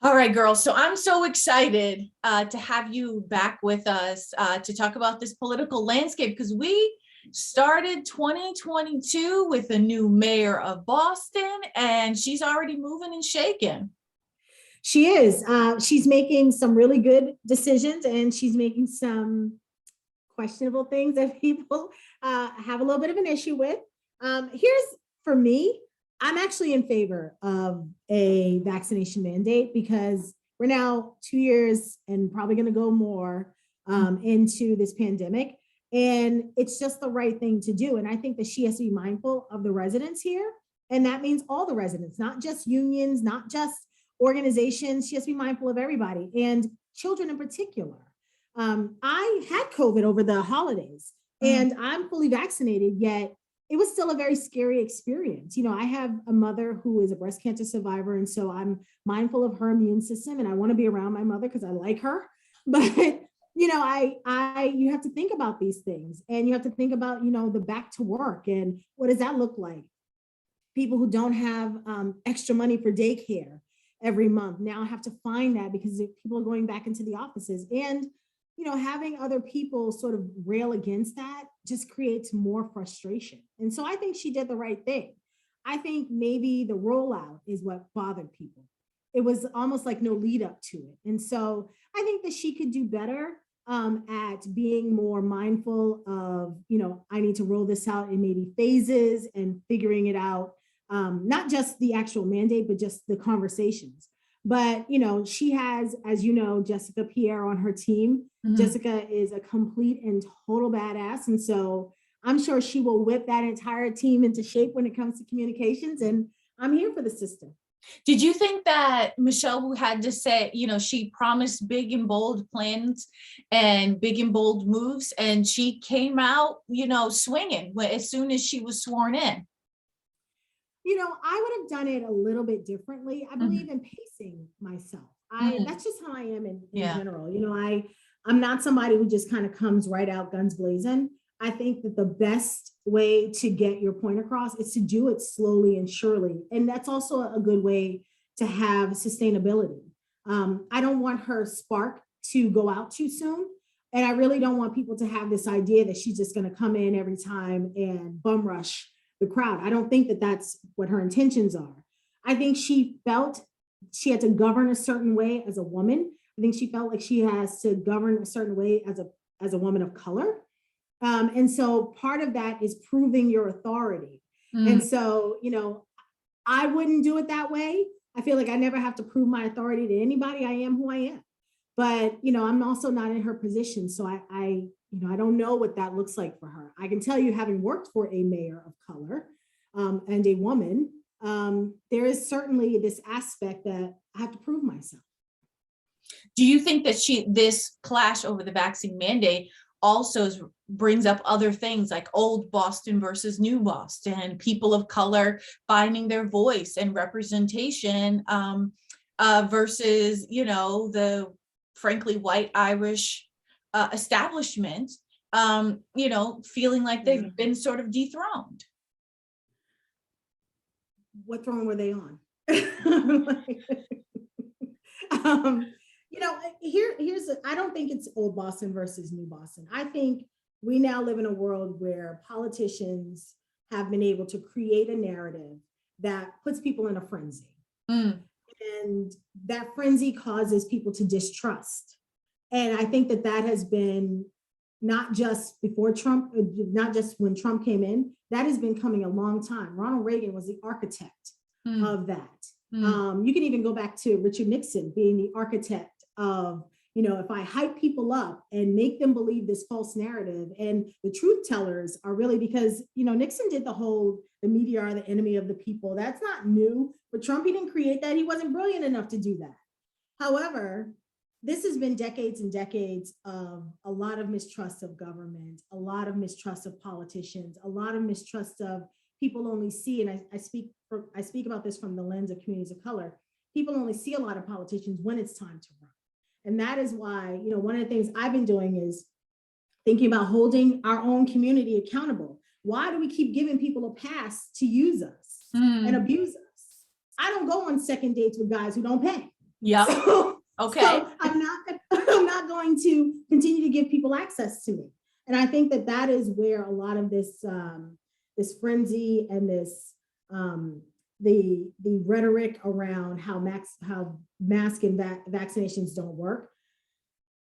All right, girls. So I'm so excited to have you back with us to talk about this political landscape because we started 2022 with a new mayor of Boston, and she's already moving and shaking. She is. She's making some really good decisions, and she's making some questionable things that people have a little bit of an issue with. Here's for me, I'm actually in favor of a vaccination mandate because we're now 2 years and probably going to go more into this pandemic. And it's just the right thing to do. And I think that she has to be mindful of the residents here. And that means all the residents, not just unions, not just organizations. She has to be mindful of everybody and children in particular. I had COVID over the holidays and I'm fully vaccinated, yet it was still a very scary experience. You know, I have a mother who is a breast cancer survivor, and so I'm mindful of her immune system, and I want to be around my mother because I like her. But you know, you have to think about these things, and you have to think about, you know, the back to work and what does that look like? People who don't have extra money for daycare every month now have to find that because people are going back into the offices, and you know, having other people sort of rail against that just creates more frustration. And so I think she did the right thing. I think maybe the rollout is what bothered people. It was almost like no lead up to it. And so I think that she could do better at being more mindful of, you know, I need to roll this out in maybe phases and figuring it out, not just the actual mandate, but just the conversations. But, you know, she has, as you know, Jessica Pierre on her team. Jessica is a complete and total badass. And so I'm sure she will whip that entire team into shape when it comes to communications. And I'm here for the sister. Did you think that Michelle, who had to say, you know, she promised big and bold plans and big and bold moves, and she came out, you know, swinging as soon as she was sworn in? You know, I would have done it a little bit differently. I believe in pacing myself. That's just how I am in general. You know, I'm not somebody who just kind of comes right out guns blazing. I think that the best way to get your point across is to do it slowly and surely. And that's also a good way to have sustainability. I don't want her spark to go out too soon. And I really don't want people to have this idea that she's just going to come in every time and bum rush the crowd. I don't think that that's what her intentions are. I think she felt she had to govern a certain way as a woman. I think she felt like she has to govern a certain way as a woman of color. And so part of that is proving your authority. And so, you know, I wouldn't do it that way. I feel like I never have to prove my authority to anybody. I am who I am. But, you know, I'm also not in her position. So I don't know what that looks like for her. I can tell you, having worked for a mayor of color and a woman, there is certainly this aspect that I have to prove myself. Do you think that this clash over the vaccine mandate also brings up other things like old Boston versus new Boston, people of color finding their voice and representation versus, you know, the frankly white Irish establishment, you know, feeling like they've been sort of dethroned? What throne were they on? You know, I don't think it's old Boston versus new Boston. I think we now live in a world where politicians have been able to create a narrative that puts people in a frenzy. And that frenzy causes people to distrust. And I think that has been not just before Trump, not just when Trump came in, that has been coming a long time. Ronald Reagan was the architect of that. You can even go back to Richard Nixon being the architect of, you know, if I hype people up and make them believe this false narrative, and the truth tellers are really, because, you know, Nixon did the media are the enemy of the people. That's not new, but Trump, he didn't create that. He wasn't brilliant enough to do that. However, this has been decades and decades of a lot of mistrust of government, a lot of mistrust of politicians, a lot of mistrust of people only see, and I speak about this from the lens of communities of color, people only see a lot of politicians when it's time to run. And that is why, you know, one of the things I've been doing is thinking about holding our own community accountable. Why do we keep giving people a pass to use us and abuse us? I don't go on second dates with guys who don't pay. Yeah. So, Okay. so I'm not going to continue to give people access to me. And I think that that is where a lot of this this frenzy and this the rhetoric around how mask and vaccinations don't work.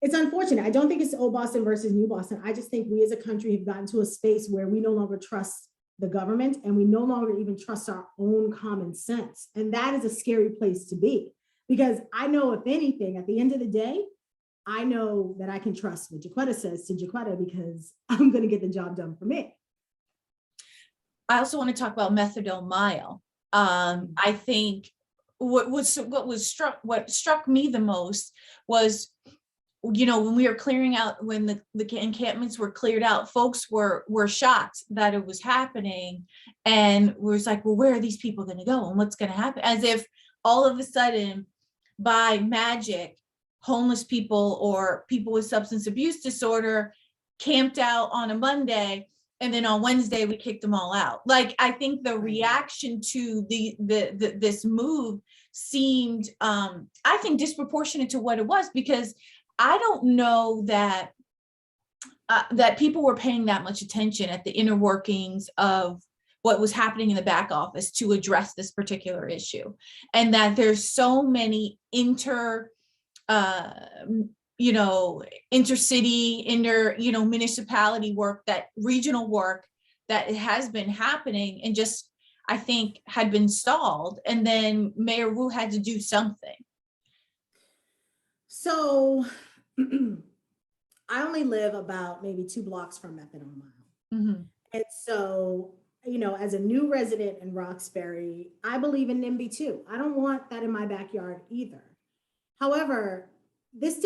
It's unfortunate. I don't think it's old Boston versus new Boston. I just think we as a country have gotten to a space where we no longer trust the government and we no longer even trust our own common sense. And that is a scary place to be, because I know, if anything, at the end of the day, I know that I can trust what Jacquetta says to Jacquetta, because I'm going to get the job done for me. I also want to talk about methadone mile. I think what struck me the most was, you know, when we were clearing out, when the encampments were cleared out, folks were shocked that it was happening, and was like, well, where are these people going to go and what's going to happen? As if all of a sudden, by magic, homeless people or people with substance abuse disorder camped out on a Monday, and then on Wednesday we kicked them all out. Like, I think the reaction to this move seemed, I think, disproportionate to what it was, because I don't know that that people were paying that much attention at the inner workings of what was happening in the back office to address this particular issue, and that there's so many intercity, municipality work, that regional work that has been happening and just, I think, had been stalled, and then Mayor Wu had to do something. So I only live about maybe 2 blocks from Methadone Mile. Mm-hmm. And so, as a new resident in Roxbury, I believe in NIMBY too. I don't want that in my backyard either. However, this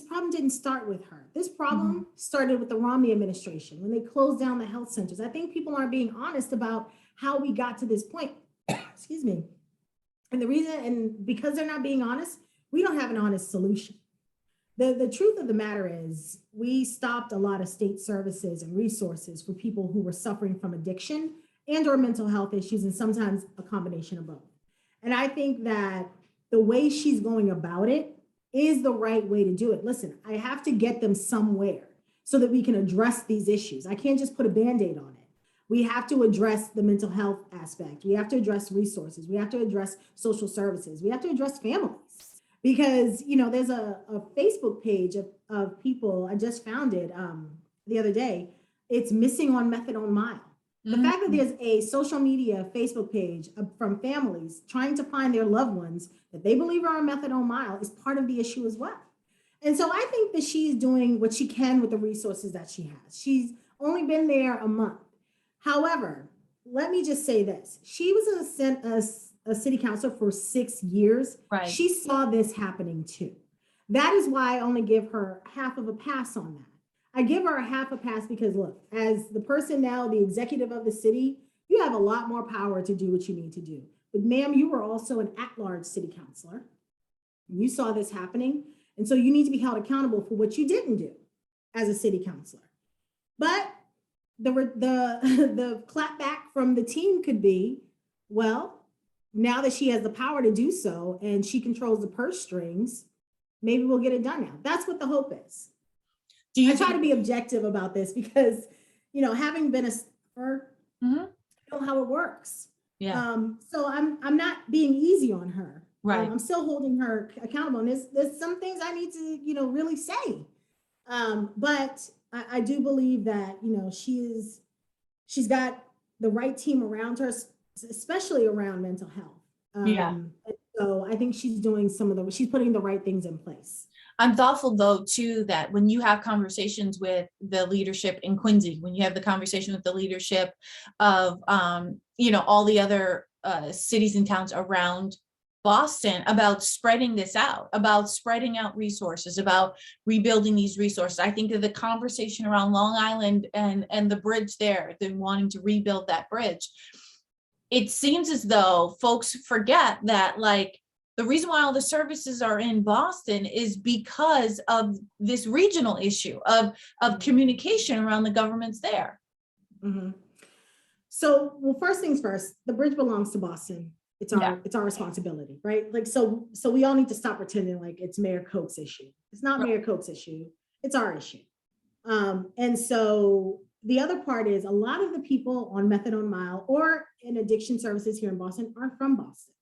problem didn't start with her. This problem started with the Romney administration when they closed down the health centers. I think people aren't being honest about how we got to this point. Excuse me. And because they're not being honest, we don't have an honest solution. The truth of the matter is, we stopped a lot of state services and resources for people who were suffering from addiction and or mental health issues, and sometimes a combination of both. And I think that the way she's going about it is the right way to do it. Listen, I have to get them somewhere so that we can address these issues. I can't just put a Band-Aid on it. We have to address the mental health aspect. We have to address resources. We have to address social services. We have to address families. Because, there's a Facebook page of people, I just found it the other day. It's Missing on Methadone Mile. The fact that there's a social media Facebook page from families trying to find their loved ones that they believe are on Methadone Mile is part of the issue as well. And so I think that she's doing what she can with the resources that she has. She's only been there a month. However, let me just say this. She was a city councilor for 6 years. Right. She saw this happening too. That is why I only give her half of a pass on that. I give her a half a pass because, look, as the person now, the executive of the city, you have a lot more power to do what you need to do. But ma'am, you were also an at-large city councilor. You saw this happening. And so you need to be held accountable for what you didn't do as a city councilor. But the clapback from the team could be, well, now that she has the power to do so and she controls the purse strings, maybe we'll get it done now. That's what the hope is. I try to be objective about this because, having been a staffer, I know how it works. Yeah. So I'm not being easy on her. Right. I'm still holding her accountable. And there's some things I need to, really say. But I do believe that, she's got the right team around her, especially around mental health. And so I think she's doing she's putting the right things in place. I'm thoughtful, though, too, that when you have conversations with the leadership in Quincy, when you have the conversation with the leadership of, all the other cities and towns around Boston about spreading this out, about spreading out resources, about rebuilding these resources. I think that the conversation around Long Island and the bridge there, then wanting to rebuild that bridge, it seems as though folks forget that, like, the reason why all the services are in Boston is because of this regional issue of communication around the governments there. So, well, first things first, the bridge belongs to Boston. it's our responsibility, right? Like, so we all need to stop pretending like it's Mayor Koch's issue. It's not Mayor Koch's issue. It's our issue. And so the other part is a lot of the people on methadone mile or in addiction services here in Boston aren't from Boston.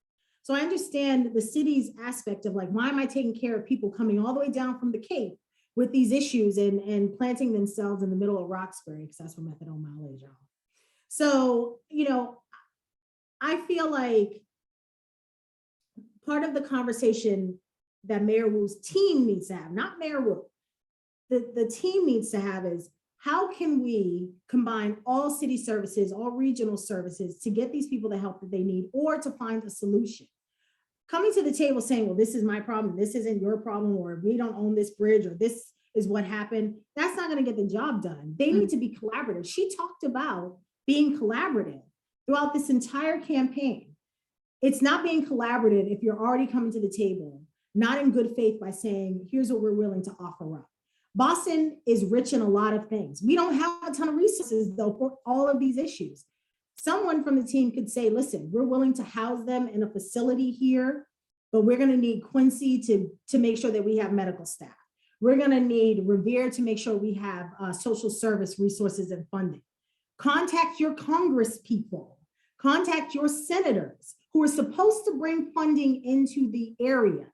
So I understand the city's aspect of like, why am I taking care of people coming all the way down from the Cape with these issues and planting themselves in the middle of Roxbury, because that's where methadone mile is, y'all. So, I feel like part of the conversation that Mayor Wu's team needs to have, not Mayor Wu, the team needs to have is, how can we combine all city services, all regional services to get these people the help that they need or to find a solution? Coming to the table saying, well, this is my problem, this isn't your problem, or we don't own this bridge, or this is what happened, that's not going to get the job done. They need to be collaborative. She talked about being collaborative throughout this entire campaign. It's not being collaborative if you're already coming to the table, not in good faith by saying, here's what we're willing to offer up. Boston is rich in a lot of things. We don't have a ton of resources though for all of these issues. Someone from the team could say, listen, we're willing to house them in a facility here, but we're going to need Quincy to make sure that we have medical staff. We're going to need Revere to make sure we have social service resources and funding. Contact your Congress people, contact your senators who are supposed to bring funding into the area.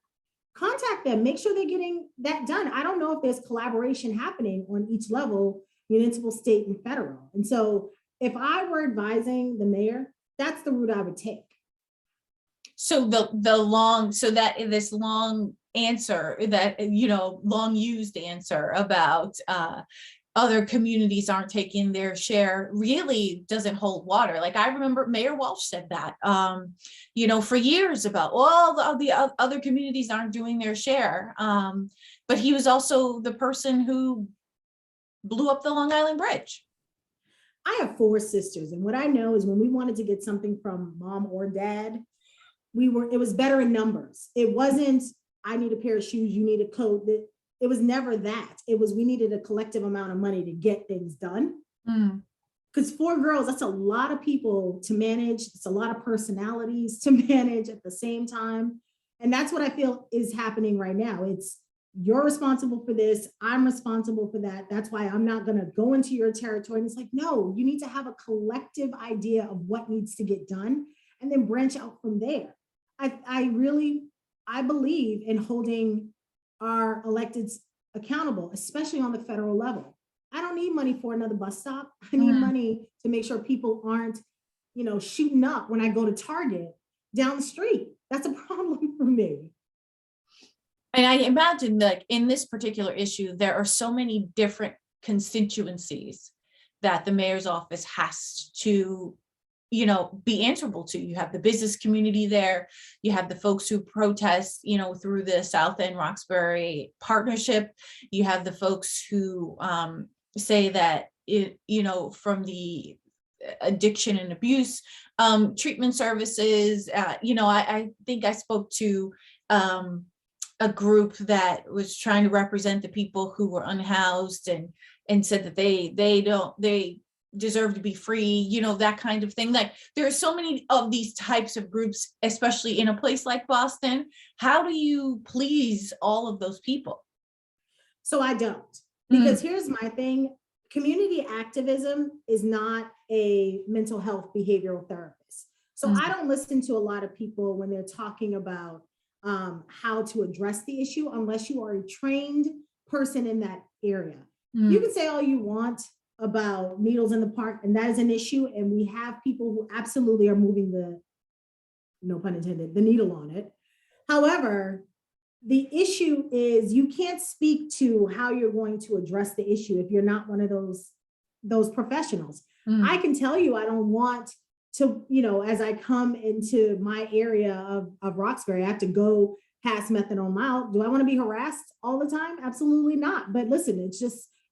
Contact them, make sure they're getting that done. I don't know if there's collaboration happening on each level, municipal, state, and federal. And so if I were advising the mayor, that's the route I would take. So this long answer that, long used answer about other communities aren't taking their share really doesn't hold water. Like I remember Mayor Walsh said that, for years about all the other communities aren't doing their share. But he was also the person who blew up the Long Island Bridge. I have 4 sisters. And what I know is when we wanted to get something from mom or dad, it was better in numbers. It wasn't, I need a pair of shoes, you need a coat. It was never that. It was, we needed a collective amount of money to get things done. Because 4 girls, that's a lot of people to manage. It's a lot of personalities to manage at the same time. And that's what I feel is happening right now. It's, you're responsible for this, I'm responsible for that. That's why I'm not going to go into your territory. And it's like, no, you need to have a collective idea of what needs to get done and then branch out from there. I believe in holding our electeds accountable, especially on the federal level. I don't need money for another bus stop. I need money to make sure people aren't, shooting up when I go to Target down the street. That's a problem for me. And I imagine that in this particular issue, there are so many different constituencies that the mayor's office has to, be answerable to. You have the business community there, you have the folks who protest, through the South End Roxbury partnership, you have the folks who say that from the addiction and abuse treatment services, I think I spoke to a group that was trying to represent the people who were unhoused and said that they deserve to be free, that kind of thing. Like there are so many of these types of groups, especially in a place like Boston. How do you please all of those people? So I don't, because here's my thing. Community activism is not a mental health behavioral therapist. So I don't listen to a lot of people when they're talking about how to address the issue unless you are a trained person in that area. You can say all you want about needles in the park, and that is an issue, and we have people who absolutely are moving the, no pun intended, the needle on it. However, the issue is you can't speak to how you're going to address the issue if you're not one of those professionals. I can tell you I don't want to, as I come into my area of Roxbury, I have to go past methadone mile. Do I want to be harassed all the time? Absolutely not. But listen,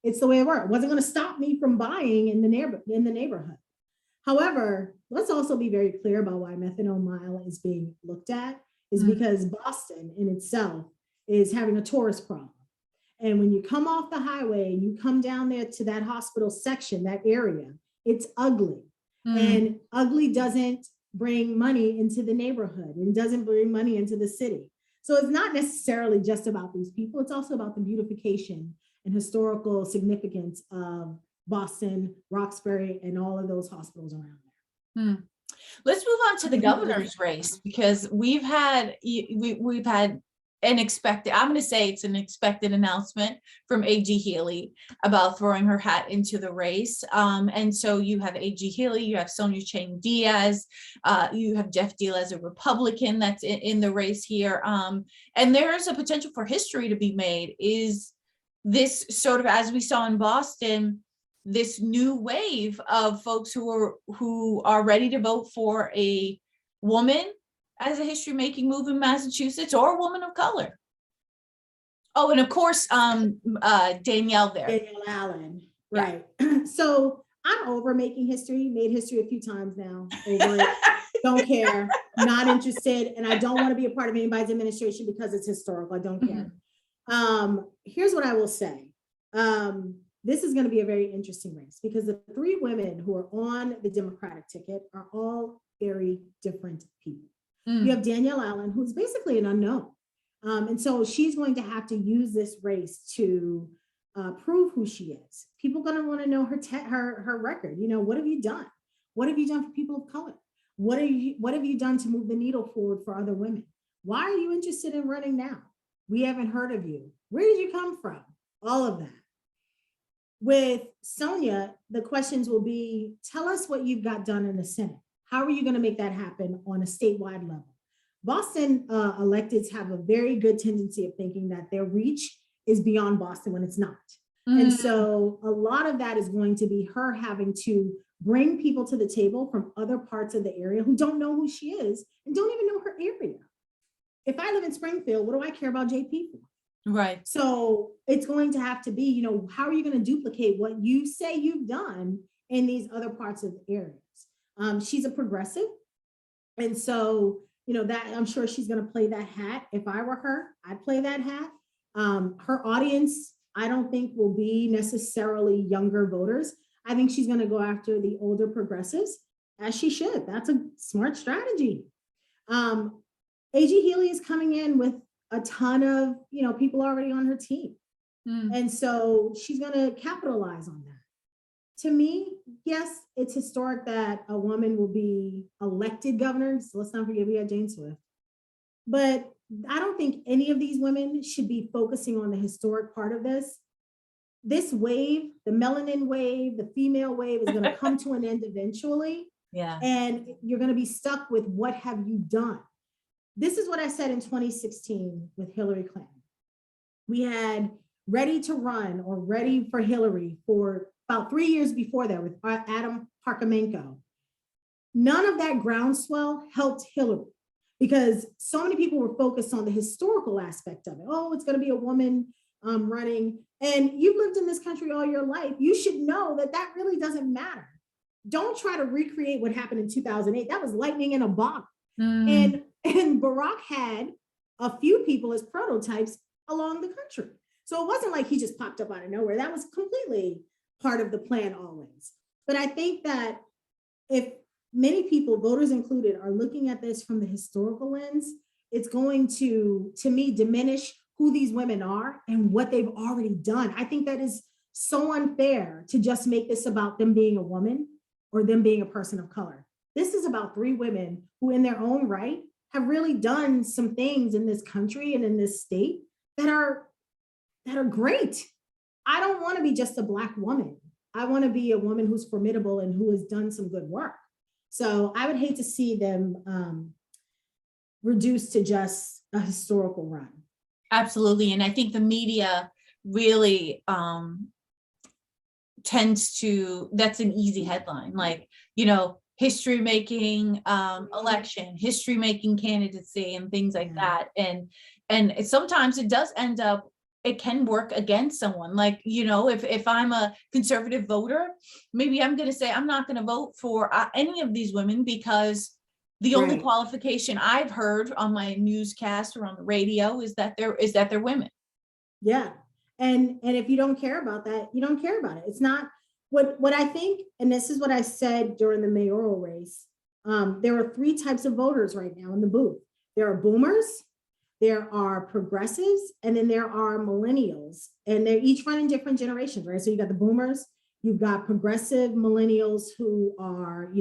it's the way it works. It wasn't going to stop me from buying in the neighborhood. However, let's also be very clear about why methadone mile is being looked at is because Boston in itself is having a tourist problem. And when you come off the highway and you come down there to that hospital section, that area, it's ugly. And ugly doesn't bring money into the neighborhood and doesn't bring money into the city. So it's not necessarily just about these people. It's also about the beautification and historical significance of Boston, Roxbury, and all of those hospitals around there. Hmm. Let's move on to the governor's race, because we've had an expected, I'm going to say it's an expected announcement from A.G. Healy about throwing her hat into the race. And so you have A.G. Healy, you have Sonia Chang Diaz, you have Jeff Deal as a Republican that's in the race here. And there's a potential for history to be made. Is this sort of, as we saw in Boston, this new wave of folks who are ready to vote for a woman as a history making move in Massachusetts, or a woman of color? Oh, and of course, Danielle there. Danielle Allen, right. Yeah. So I'm over making history, made history a few times now, over it. Don't care, not interested, and I don't want to be a part of anybody's administration because it's historical. I don't care. Here's what I will say. This is going to be a very interesting race, because the three women who are on the Democratic ticket are all very different people. You have Danielle Allen, who's basically an unknown. And so she's going to have to use this race to prove who she is. People are going to want to know her record. You know, what have you done? What have you done for people of color? What have you done to move the needle forward for other women? Why are you interested in running now? We haven't heard of you. Where did you come from? All of that. With Sonia, the questions will be, tell us what you've got done in the Senate. How are you going to make that happen on a statewide level? Boston electeds have a very good tendency of thinking that their reach is beyond Boston when it's not. And so a lot of that is going to be her having to bring people to the table from other parts of the area who don't know who she is and don't even know her area. If I live in Springfield, what do I care about JP for? Right. So it's going to have to be, you know, how are you going to duplicate what you say you've done in these other parts of the areas? She's a progressive. And so, you know, that I'm sure she's going to play that hat. If I were her, I'd play that hat. Her audience, I don't think will be necessarily younger voters. I think she's going to go after the older progressives, as she should. That's a smart strategy. A.G. Healy is coming in with a ton of, you know, people already on her team. And so she's going to capitalize on that. To me, yes, it's historic that a woman will be elected governor. So let's not forget we had Jane Swift. But I don't think any of these women should be focusing on the historic part of this. This wave, the melanin wave, the female wave, is going to come to an end eventually. Yeah. And you're going to be stuck with what have you done? This is what I said in 2016 with Hillary Clinton. We had Ready to Run or Ready for Hillary for about 3 years before that with Adam Parkamenko. None of that groundswell helped Hillary because so many people were focused on the historical aspect of it. Oh, it's going to be a woman running. And you've lived in this country all your life. You should know that that really doesn't matter. Don't try to recreate what happened in 2008. That was lightning in a bottle. And Barack had a few people as prototypes along the country. So it wasn't like he just popped up out of nowhere. That was completely part of the plan always. But I think that if many people, voters included, are looking at this from the historical lens, it's going to me, diminish who these women are and what they've already done. I think that is so unfair to just make this about them being a woman or them being a person of color. This is about three women who in their own right have really done some things in this country and in this state that are great. I don't want to be just a Black woman. I want to be a woman who's formidable and who has done some good work. So I would hate to see them reduced to just a historical run. Absolutely. And I think the media really tends to, that's an easy headline, like, you know, history making election, history making candidacy and things like that. And sometimes it does end up, it can work against someone. Like, you know, if I'm a conservative voter, maybe I'm going to say I'm not going to vote for any of these women because the only qualification I've heard on my newscast or on the radio is that they're women. Yeah. And if you don't care about that, you don't care about it. It's not what I think, and this is what I said during the mayoral race. There are three types of voters right now in the booth. There are boomers, there are progressives, and then there are millennials, and they're each running different generations, right? So you got the boomers, you've got progressive millennials who are,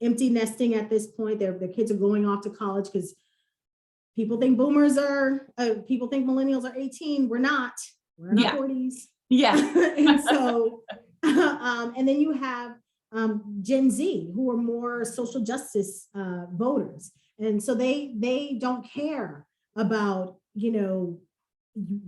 empty nesting at this point. Their kids are going off to college because people think people think millennials are 18. We're not. We're in our 40s. Yeah. And so, and then you have Gen Z, who are more social justice voters. And so they don't care about,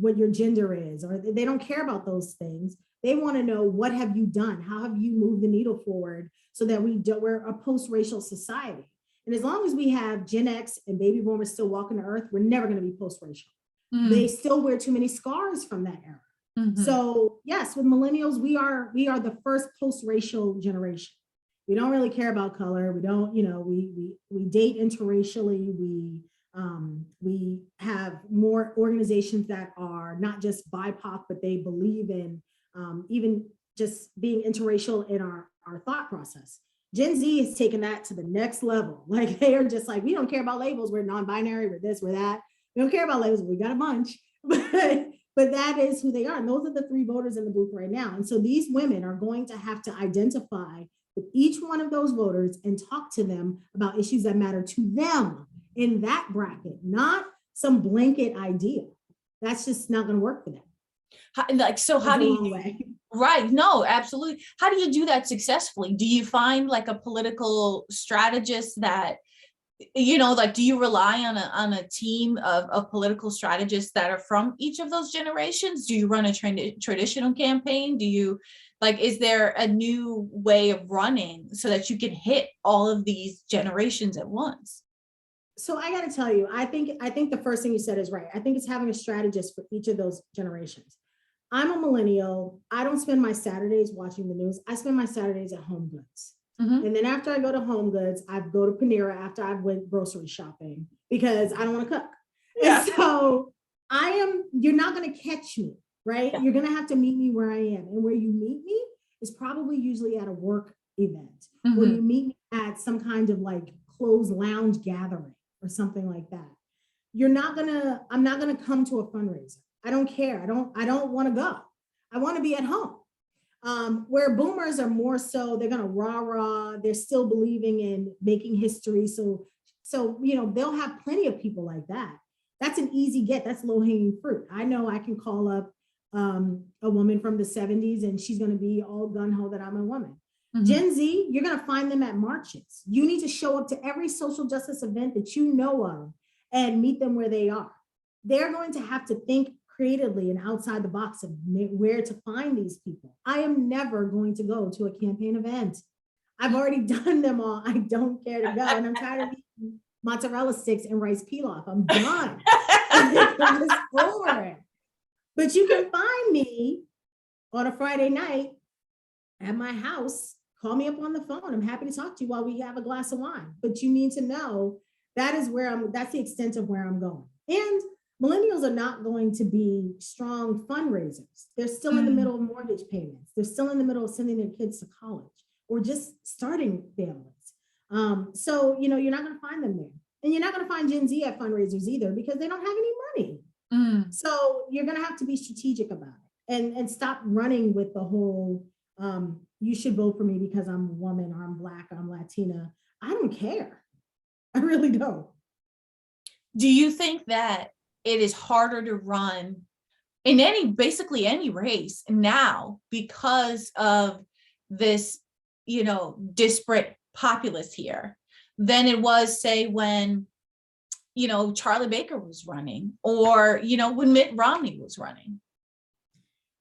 what your gender is, or they don't care about those things. They want to know, what have you done? How have you moved the needle forward so that we're a post-racial society? And as long as we have Gen X and baby boomers still walking the earth, we're never going to be post-racial. They still wear too many scars from that era. So yes, with millennials, we are the first post-racial generation. We don't really care about color. We don't, we date interracially. We have more organizations that are not just BIPOC, but they believe in even just being interracial in our thought process. Gen Z has taken that to the next level. Like, they are just like, we don't care about labels. We're non-binary. We're this, we're that. We don't care about labels. We got a bunch, but that is who they are. And those are the three voters in the booth right now. And so these women are going to have to identify with each one of those voters and talk to them about issues that matter to them in that bracket, not some blanket idea. That's just not going to work for them. How do you, right? No, absolutely. How do you do that successfully? Do you find like a political strategist that, do you rely on a team of political strategists that are from each of those generations? Do you run a traditional campaign? Do you, is there a new way of running so that you can hit all of these generations at once? So I got to tell you, I think the first thing you said is right. I think it's having a strategist for each of those generations. I'm a millennial. I don't spend my Saturdays watching the news. I spend my Saturdays at Home Goods. And then after I go to Home Goods, I go to Panera after I went grocery shopping because I don't want to cook. Yeah. And so you're not going to catch me, right? Yeah. You're going to have to meet me where I am. And where you meet me is probably usually at a work event, where you meet me at some kind of closed lounge gathering or something like that. I'm not going to come to a fundraiser. I don't care. I don't want to go. I want to be at home. Where boomers are more so, they're going to rah-rah, they're still believing in making history. So, they'll have plenty of people like that. That's an easy get. That's low-hanging fruit. I know I can call up a woman from the 70s and she's going to be all gung-ho that I'm a woman. Gen Z, you're going to find them at marches. You need to show up to every social justice event that you know of and meet them where they are. They're going to have to think creatively and outside the box of where to find these people. I am never going to go to a campaign event. I've already done them all. I don't care to go. And I'm tired of eating mozzarella sticks and rice pilaf. I'm done. I'm just bored. But you can find me on a Friday night at my house. Call me up on the phone. I'm happy to talk to you while we have a glass of wine. But you need to know that's the extent of where I'm going. And millennials are not going to be strong fundraisers. They're still in the middle of mortgage payments. They're still in the middle of sending their kids to college or just starting families. So, you're not going to find them there. And you're not going to find Gen Z at fundraisers either because they don't have any money. So you're going to have to be strategic about it and stop running with the whole, you should vote for me because I'm a woman or I'm Black or I'm Latina. I don't care. I really don't. Do you think that it is harder to run in basically any race now because of this, disparate populace here than it was, say, when, Charlie Baker was running or, when Mitt Romney was running?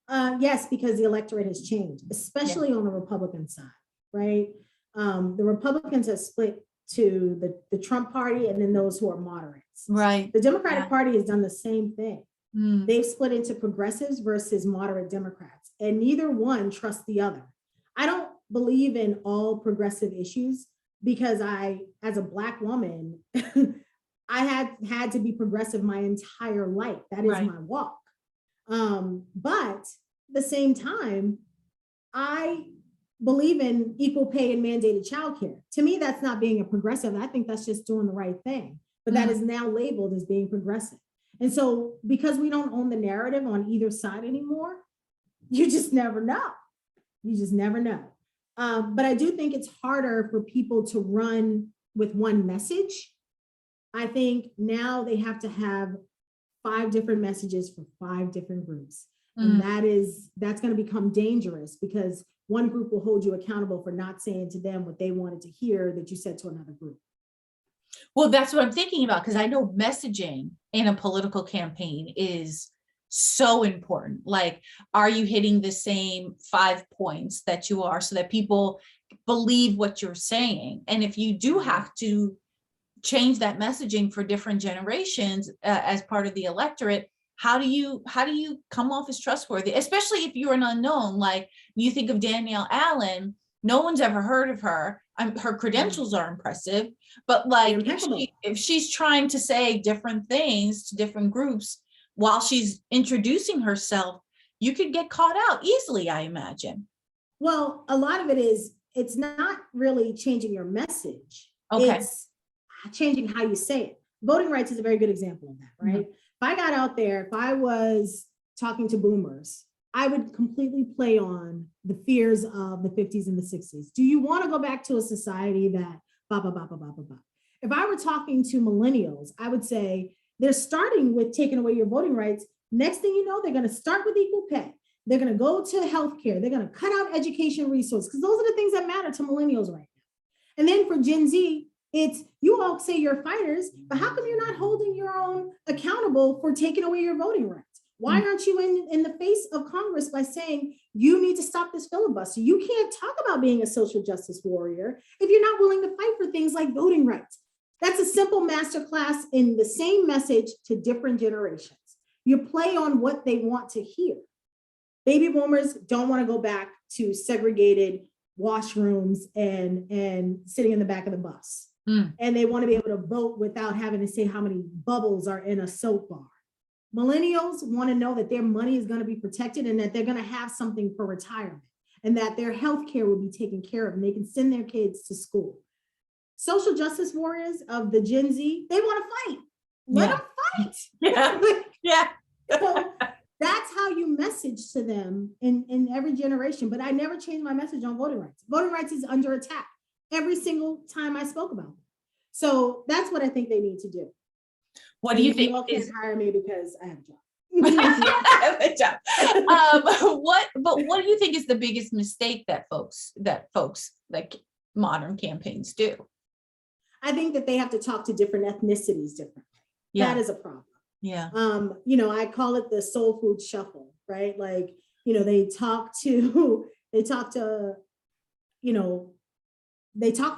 Yes, because the electorate has changed, especially on the Republican side, right? The Republicans have split to the Trump party and then those who are moderates. Right. The Democratic Party has done the same thing. They've split into progressives versus moderate Democrats, and neither one trusts the other. I don't believe in all progressive issues because as a Black woman, I had to be progressive my entire life. That is my walk. But at the same time, I believe in equal pay and mandated childcare. To me, that's not being a progressive. I think that's just doing the right thing. But that is now labeled as being progressive. And so because we don't own the narrative on either side anymore, you just never know. You just never know. But I do think it's harder for people to run with one message. I think now they have to have 5 different messages for 5 different groups. And that's going to become dangerous because one group will hold you accountable for not saying to them what they wanted to hear that you said to another group. Well, that's what I'm thinking about, because I know messaging in a political campaign is so important. Like, are you hitting the same 5 points that you are so that people believe what you're saying? And if you do have to change that messaging for different generations as part of the electorate, how do you come off as trustworthy, especially if you're an unknown? Like, you think of Danielle Allen, no one's ever heard of her. Her credentials are impressive, but like if she's trying to say different things to different groups while she's introducing herself, you could get caught out easily, I imagine. Well, a lot of it is, it's not really changing your message. Okay. It's changing how you say it. Voting rights is a very good example of that, right? If I got out there, if I was talking to boomers, I would completely play on the fears of the 50s and the 60s. Do you want to go back to a society that blah, blah, blah, blah, blah, blah, blah? If I were talking to millennials, I would say they're starting with taking away your voting rights. Next thing you know, they're going to start with equal pay. They're going to go to healthcare. They're going to cut out education resources, because those are the things that matter to millennials right now. And then for Gen Z, it's, you all say you're fighters, but how come you're not holding your own accountable for taking away your voting rights? Why aren't you in the face of Congress by saying you need to stop this filibuster? You can't talk about being a social justice warrior if you're not willing to fight for things like voting rights. That's a simple masterclass in the same message to different generations. You play on what they want to hear. Baby boomers don't want to go back to segregated washrooms and sitting in the back of the bus. And they want to be able to vote without having to say how many bubbles are in a soap bar. Millennials want to know that their money is going to be protected and that they're going to have something for retirement and that their health care will be taken care of and they can send their kids to school. Social justice warriors of the Gen Z, they want to fight. Let them fight. Yeah. So that's how you message to them in every generation. But I never changed my message on voting rights. Voting rights is under attack every single time I spoke about it. So that's what I think they need to do. What do you think? You all can't hire me because I have a job. What do you think is the biggest mistake that folks like modern campaigns do? I think that they have to talk to different ethnicities differently. Yeah. That is a problem. Yeah. I call it the soul food shuffle, right? Like, they talk to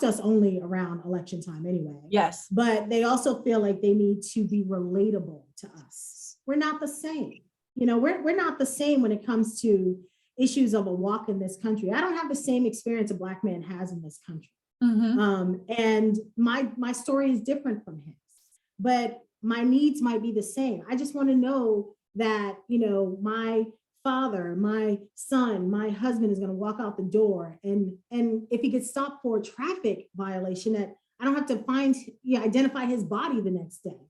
us only around election time anyway. Yes. But they also feel like they need to be relatable to us. We're not the same. We're not the same when it comes to issues of a walk in this country. I don't have the same experience a Black man has in this country. And my story is different from his, but my needs might be the same. I just want to know that, my father, my son, my husband is going to walk out the door. And if he gets stopped for a traffic violation, that I don't have to identify his body the next day.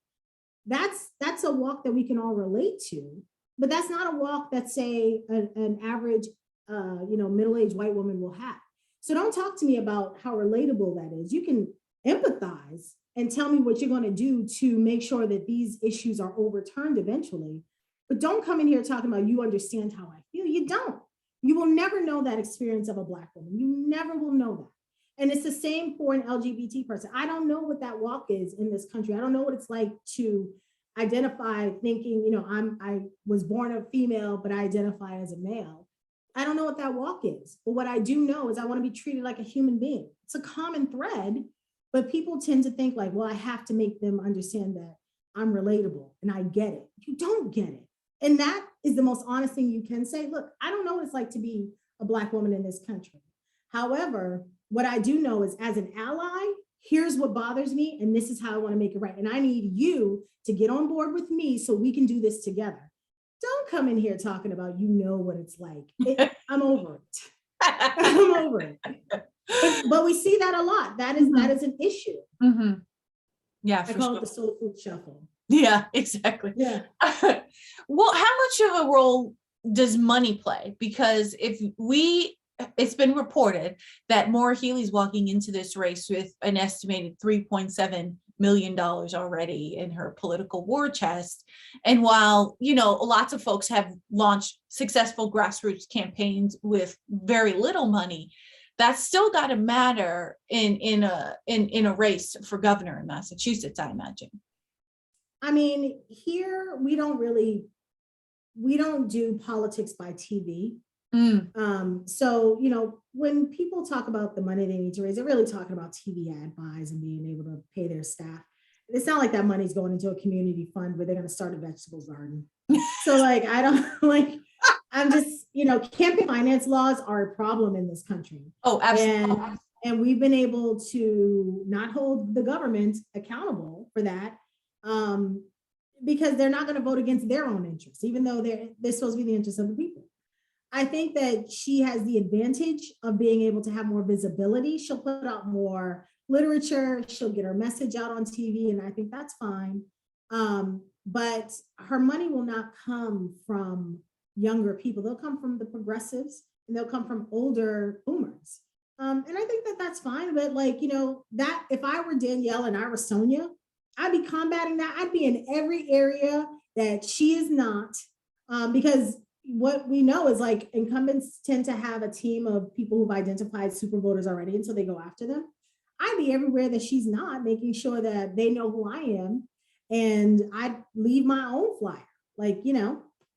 That's a walk that we can all relate to, but that's not a walk that, say, an average, middle-aged white woman will have. So don't talk to me about how relatable that is. You can empathize and tell me what you're going to do to make sure that these issues are overturned eventually. But don't come in here talking about you understand how I feel. You don't. You will never know that experience of a Black woman. You never will know that. And it's the same for an LGBT person. I don't know what that walk is in this country. I don't know what it's like to identify thinking, I was born a female, but I identify as a male. I don't know what that walk is. But what I do know is I want to be treated like a human being. It's a common thread, but people tend to think like, well, I have to make them understand that I'm relatable and I get it. You don't get it. And that is the most honest thing you can say. Look, I don't know what it's like to be a Black woman in this country. However, what I do know is as an ally, here's what bothers me, and this is how I want to make it right. And I need you to get on board with me so we can do this together. Don't come in here talking about, what it's like. I'm over it. I'm over it. But we see that a lot. That is an issue. Mhm. Yeah, I for call sure. it the soul food shuffle. Yeah, exactly. Yeah. Well, how much of a role does money play? Because it's been reported that Maura Healey's walking into this race with an estimated $3.7 million already in her political war chest. And while, lots of folks have launched successful grassroots campaigns with very little money, that's still got to matter in a race for governor in Massachusetts, I imagine. I mean, here we don't do politics by TV. So, when people talk about the money they need to raise, they're really talking about TV ad buys and being able to pay their staff. It's not like that money's going into a community fund where they're going to start a vegetable garden. So like, I don't like, I'm just, campaign finance laws are a problem in this country. Oh, absolutely. And we've been able to not hold the government accountable for that. Because they're not going to vote against their own interests, even though they're supposed to be the interests of the people. I think that she has the advantage of being able to have more visibility. She'll put out more literature. She'll get her message out on TV, and I think that's fine. But her money will not come from younger people. They'll come from the progressives, and they'll come from older boomers. And I think that that's fine. But that if I were Danielle and I were Sonia, I'd be combating that. I'd be in every area that she is not, because what we know is like incumbents tend to have a team of people who've identified super voters already, and so they go after them. I'd be everywhere that she's not, making sure that they know who I am, and I'd leave my own flyer,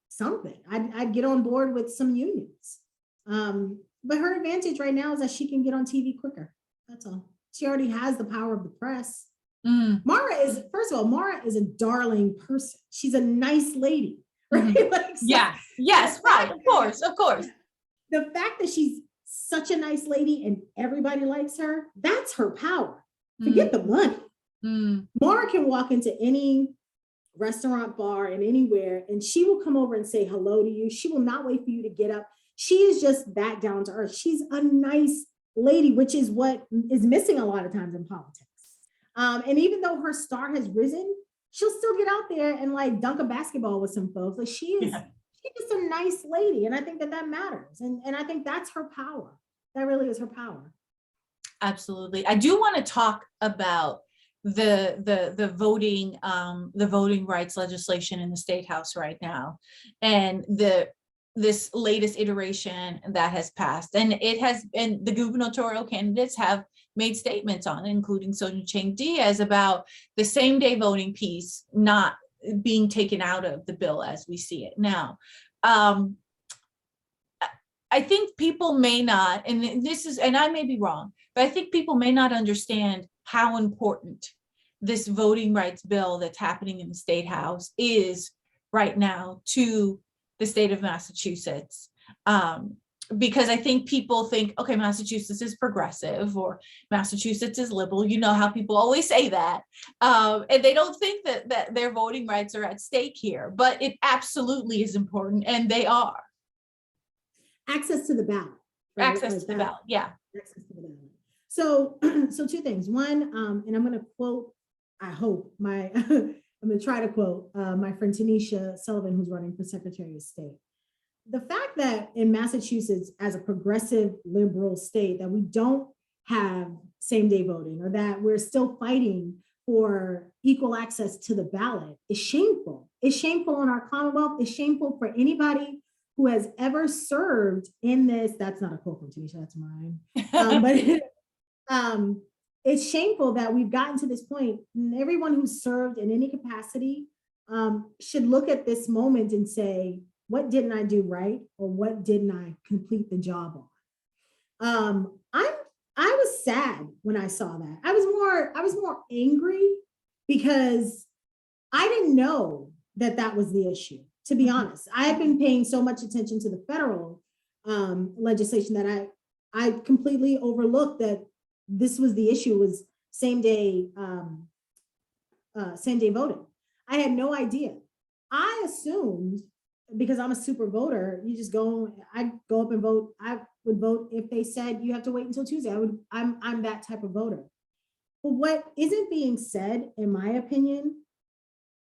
something. I'd get on board with some unions. But her advantage right now is that she can get on TV quicker. That's all. She already has the power of the press. Maura is, first of all, Maura is a darling person. She's a nice lady, right? Yes, right. Of course. The fact that she's such a nice lady and everybody likes her, that's her power. Forget the money. Maura can walk into any restaurant, bar, and anywhere, and she will come over and say hello to you. She will not wait for you to get up. She is just that down to earth. She's a nice lady, which is what is missing a lot of times in politics. And even though her star has risen, she'll still get out there and dunk a basketball with some folks. She's just a nice lady. And I think that matters. And I think that's her power. That really is her power. Absolutely. I do want to talk about the voting rights legislation in the State House right now, and this latest iteration that has passed. And the gubernatorial candidates have made statements on it, including Sonia Chang Diaz, about the same day voting piece not being taken out of the bill as we see it now. I think people may not, and I may be wrong, but I think people may not understand how important this voting rights bill that's happening in the State House is right now to the state of Massachusetts. Because I think people think, okay, Massachusetts is progressive or Massachusetts is liberal. You know how people always say that. And they don't think that their voting rights are at stake here, but it absolutely is important, and they are. Access to the ballot. Right? Access to the ballot, yeah. Access to the ballot. So two things. One, and I'm going to quote, I hope, I'm going to try to quote my friend Tanisha Sullivan, who's running for Secretary of State. The fact that in Massachusetts, as a progressive liberal state, that we don't have same-day voting, or that we're still fighting for equal access to the ballot, is shameful. It's shameful in our Commonwealth. It's shameful for anybody who has ever served in this. That's not a quote from Tanisha, that's mine. But it's shameful that we've gotten to this point. And everyone who's served in any capacity should look at this moment and say, what didn't I do right? Or what didn't I complete the job on? I was sad when I saw that. I was more angry because I didn't know that was the issue, to be honest. I have been paying so much attention to the federal legislation that I completely overlooked that this was the issue, was same day voting. I had no idea. I assumed because I'm a super voter, you just go, I go up and vote. I would vote if they said you have to wait until Tuesday. I'm that type of voter. But what isn't being said, in my opinion,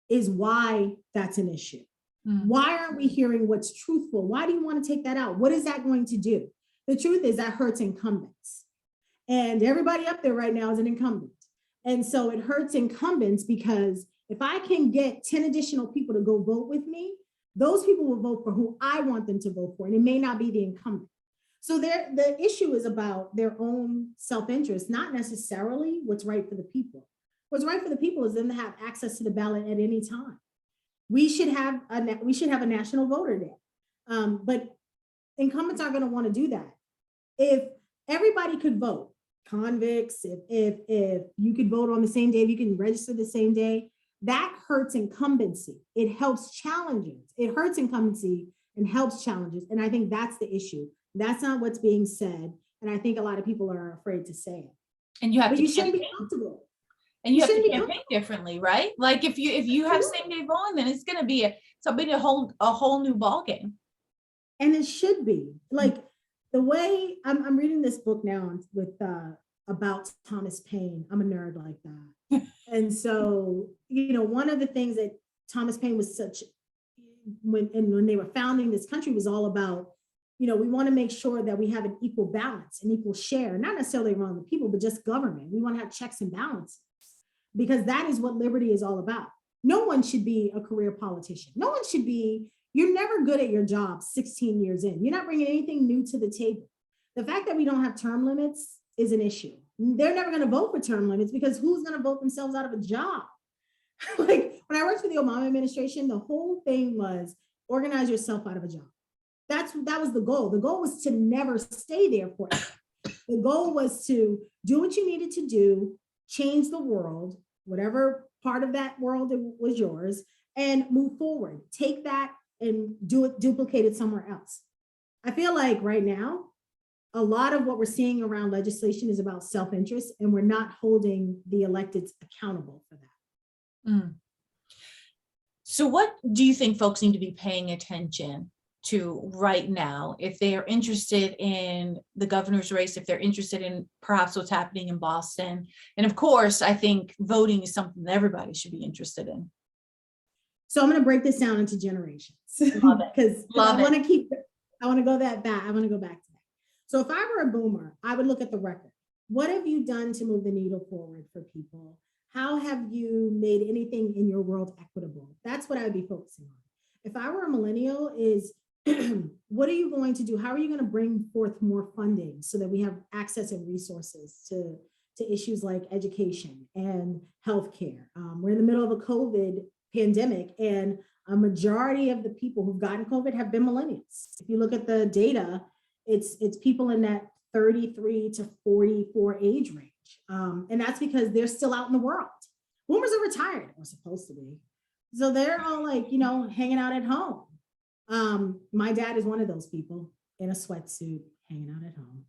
is why that's an issue. Why aren't we hearing what's truthful? Why do you want to take that out? What is that going to do? The truth is that hurts incumbents. And everybody up there right now is an incumbent. And so it hurts incumbents because if I can get 10 additional people to go vote with me, those people will vote for who I want them to vote for. And it may not be the incumbent. So the issue is about their own self-interest, not necessarily what's right for the people. What's right for the people is them to have access to the ballot at any time. We should have a national voter day. But incumbents aren't going to want to do that. If everybody could vote, convicts, if you could vote on the same day, if you can register the same day, that hurts incumbency. It helps challenges. It hurts incumbency and helps challenges. And I think that's the issue. That's not what's being said. And I think a lot of people are afraid to say it. And you have to you shouldn't be comfortable. And you have to campaign differently, right? Like if you have same day voting, then it's going to be a whole new ballgame. And it should be like the way I'm reading this book now with about Thomas Paine. I'm a nerd like that. And so, one of the things that Thomas Paine was such when they were founding this country was all about, we want to make sure that we have an equal balance, an equal share, not necessarily around the people, but just government. We want to have checks and balances because that is what liberty is all about. No one should be a career politician. No one should be, you're never good at your job 16 years in. You're not bringing anything new to the table. The fact that we don't have term limits is an issue. They're never going to vote for term limits because who's going to vote themselves out of a job? Like when I worked for the Obama administration, the whole thing was organize yourself out of a job. That was the goal. The goal was to never stay there forever. The goal was to do what you needed to do, change the world, whatever part of that world was yours, and move forward. Take that and duplicate it somewhere else. I feel like right now, a lot of what we're seeing around legislation is about self-interest, and we're not holding the electeds accountable for that. So what do you think folks need to be paying attention to right now if they are interested in the governor's race, if they're interested in perhaps what's happening in Boston? And of course, I think voting is something that everybody should be interested in. So I'm going to break this down into generations because I want to go back to that. So if I were a boomer, I would look at the record. What have you done to move the needle forward for people? How have you made anything in your world equitable? That's what I would be focusing on. If I were a millennial, is what are you going to do? How are you going to bring forth more funding so that we have access and resources to issues like education and healthcare? We're in the middle of a COVID pandemic, and a majority of the people who've gotten COVID have been millennials. If you look at the data, it's people in that 33 to 44 age range. And that's because they're still out in the world. Boomers are retired, or supposed to be. So they're all like, hanging out at home. My dad is one of those people in a sweatsuit hanging out at home.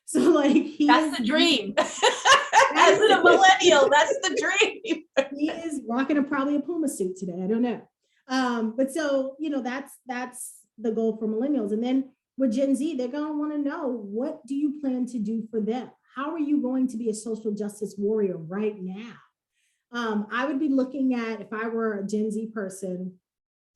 So like, that's the dream. As a millennial, that's the dream. He is rocking probably a Puma suit today. I don't know. But so, that's the goal for millennials. And then with Gen Z, they're going to want to know, what do you plan to do for them? How are you going to be a social justice warrior right now? I would be looking at, if I were a Gen Z person,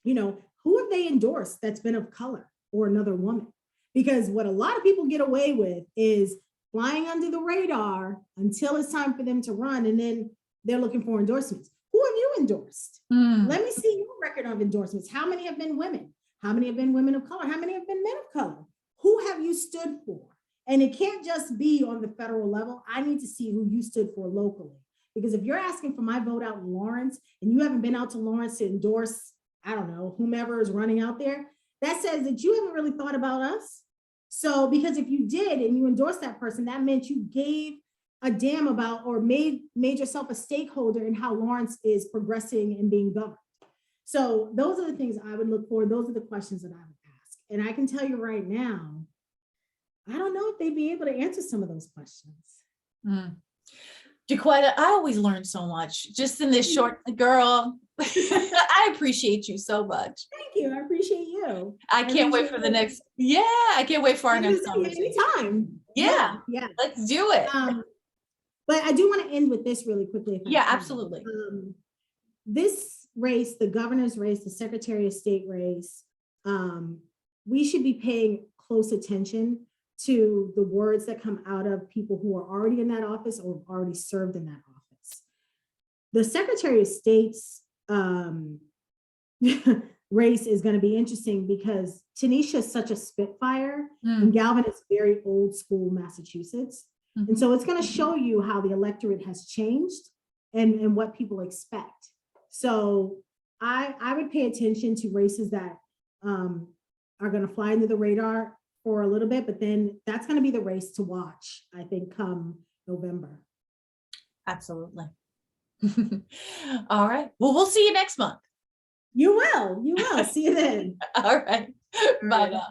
who have they endorsed that's been of color or another woman? Because what a lot of people get away with is flying under the radar until it's time for them to run, and then they're looking for endorsements. Who have you endorsed? Let me see your record of endorsements. How many have been women? How many have been women of color? How many have been men of color? Who have you stood for? And it can't just be on the federal level. I need to see who you stood for locally. Because if you're asking for my vote out in Lawrence and you haven't been out to Lawrence to endorse, I don't know, whomever is running out there, that says that you haven't really thought about us. So, because if you did and you endorsed that person, that meant you gave a damn about or made yourself a stakeholder in how Lawrence is progressing and being governed. So those are the things I would look for. Those are the questions that I would ask. And I can tell you right now, I don't know if they'd be able to answer some of those questions. Jacquetta, I always learn so much just in this short, girl, I appreciate you so much. Thank you. I appreciate you. I can't wait for the next, I can't wait for our next conversation. Anytime. Yeah, Yeah. let's do it. But I do want to end with this really quickly. If I Yeah, can. absolutely. This race, the governor's race, the Secretary of State race, we should be paying close attention to the words that come out of people who are already in that office or have already served in that office. The Secretary of State's race is going to be interesting because Tanisha is such a spitfire and Galvin is very old school Massachusetts. And so it's going to show you how the electorate has changed and what people expect. So I would pay attention to races that are going to fly under the radar for a little bit, but then that's going to be the race to watch, I think, come November. Absolutely. All right. Well, we'll see you next month. You will. See you then. All right. Bye now.